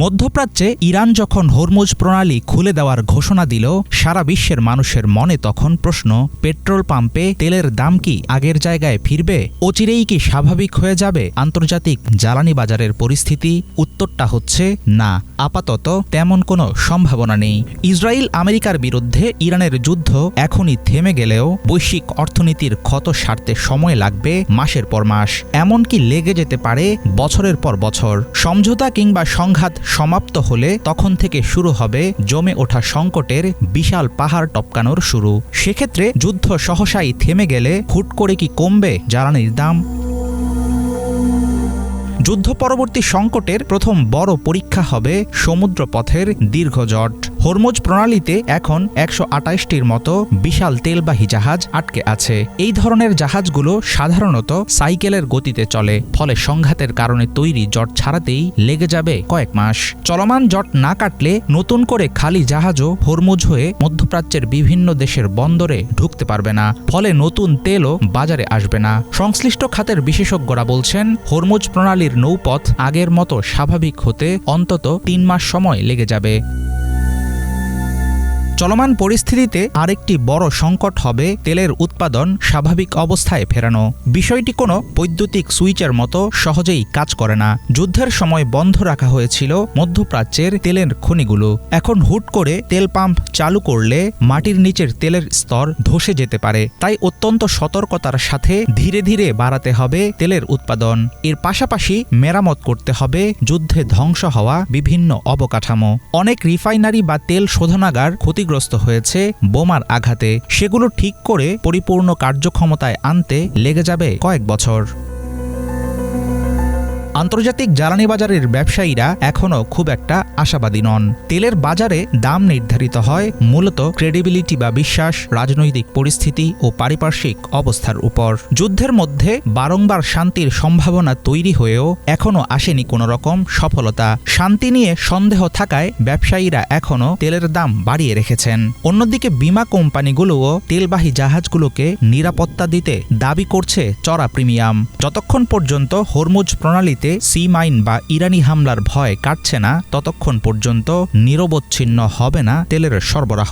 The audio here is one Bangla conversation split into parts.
মধ্যপ্রাচ্যে ইরান যখন হরমুজ প্রণালী খুলে দেওয়ার ঘোষণা দিল, সারা বিশ্বের মানুষের মনে তখন প্রশ্ন, পেট্রোল পাম্পে তেলের দাম কি আগের জায়গায় ফিরবে? অচিরেই কি স্বাভাবিক হয়ে যাবে আন্তর্জাতিক জ্বালানি বাজারের পরিস্থিতি? উত্তরটা হচ্ছে না, আপাতত তেমন কোনো সম্ভাবনা নেই। ইসরায়েল আমেরিকার বিরুদ্ধে ইরানের যুদ্ধ এখনই থেমে গেলেও বৈশ্বিক অর্থনীতির ক্ষত সারতে সময় লাগবে মাসের পর মাস, এমনকি লেগে যেতে পারে বছরের পর বছর। সমঝোতা কিংবা সংঘাত সমাপ্ত হলে তখন থেকে শুরু হবে জমে ওঠা সংকটের বিশাল পাহাড় টপকানোর শুরু। সেক্ষেত্রে যুদ্ধ সহসাই থেমে গেলে হুট করে কি কমবে জ্বালানির দাম? যুদ্ধ পরবর্তী সংকটের প্রথম বড় পরীক্ষা হবে সমুদ্রপথের দীর্ঘ জট। হরমুজ প্রণালীতে এখন ১২৮টির মতো বিশাল তেলবাহী জাহাজ আটকে আছে। এই ধরনের জাহাজগুলো সাধারণত সাইকেলের গতিতে চলে, ফলে সংঘাতের কারণে তৈরি জট ছাড়াতেই লেগে যাবে কয়েক মাস। চলমান জট না কাটলে নতুন করে খালি জাহাজও হরমুজ হয়ে মধ্যপ্রাচ্যের বিভিন্ন দেশের বন্দরে ঢুকতে পারবে না, ফলে নতুন তেলও বাজারে আসবে না। সংশ্লিষ্ট খাতের বিশেষজ্ঞরা বলছেন, হরমুজ প্রণালীর নৌপথ আগের মতো স্বাভাবিক হতে অন্তত ৩ মাস সময় লেগে যাবে। চলমান পরিস্থিতিতে আরেকটি বড় সংকট হবে তেলের উৎপাদন স্বাভাবিক অবস্থায় ফেরানো। বিষয়টি কোনো বৈদ্যুতিক সুইচের মতো সহজেই কাজ করে না। যুদ্ধের সময় বন্ধ রাখা হয়েছিল মধ্যপ্রাচ্যের তেলের খনিগুলো। এখন হুট করে তেল পাম্প চালু করলে মাটির নিচের তেলের স্তর ধসে যেতে পারে। তাই অত্যন্ত সতর্কতার সাথে ধীরে ধীরে বাড়াতে হবে তেলের উৎপাদন। এর পাশাপাশি মেরামত করতে হবে যুদ্ধে ধ্বংস হওয়া বিভিন্ন অবকাঠামো। অনেক রিফাইনারি বা তেল শোধনাগার ক্ষতিগ্রস্ত হয়েছে বোমার আঘাতে। সেগুলো ঠিক করে পরিপূর্ণ কার্যক্ষমতায় আনতে লেগে যাবে কয়েক বছর। আন্তর্জাতিক জ্বালানি বাজারের ব্যবসায়ীরা এখনও খুব একটা আশাবাদী নন। তেলের বাজারে দাম নির্ধারিত হয় মূলত ক্রেডিবিলিটি বা বিশ্বাস, রাজনৈতিক পরিস্থিতি ও পারিপার্শ্বিক অবস্থার উপর। যুদ্ধের মধ্যে বারংবার শান্তির সম্ভাবনা তৈরি হয়েও এখনও আসেনি কোনো রকম সফলতা। শান্তি নিয়ে সন্দেহ থাকায় ব্যবসায়ীরা এখনও তেলের দাম বাড়িয়ে রেখেছেন। অন্যদিকে বিমা কোম্পানিগুলোও তেলবাহী জাহাজগুলোকে নিরাপত্তা দিতে দাবি করছে চড়া প্রিমিয়াম। যতক্ষণ পর্যন্ত হরমুজ প্রণালীতে সি মাইন বা ইরানি হামলার ভয় কাটছে না, ততক্ষণ পর্যন্ত নিরবচ্ছিন্ন হবে না তেলের সরবরাহ।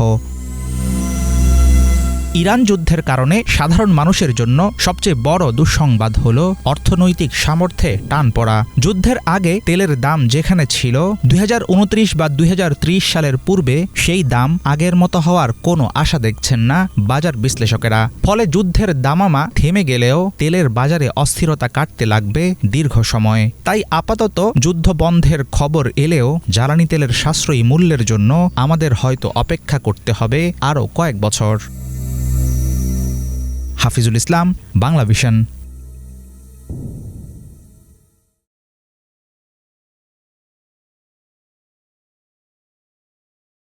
ইরান যুদ্ধের কারণে সাধারণ মানুষের জন্য সবচেয়ে বড় দুঃসংবাদ হল অর্থনৈতিক সামর্থ্যে টান পড়া। যুদ্ধের আগে তেলের দাম যেখানে ছিল ২০২৯ বা ২০৩০ সালের পূর্বে, সেই দাম আগের মতো হওয়ার কোনো আশা দেখছেন না বাজার বিশ্লেষকেরা। ফলে যুদ্ধের দামামা থেমে গেলেও তেলের বাজারে অস্থিরতা কাটতে লাগবে দীর্ঘ সময়। তাই আপাতত যুদ্ধ বন্ধের খবর এলেও জ্বালানি তেলের সাশ্রয়ী মূল্যের জন্য আমাদের হয়তো অপেক্ষা করতে হবে আরও কয়েক বছর। হাফিজুল ইসলাম, বাংলা ভিশন।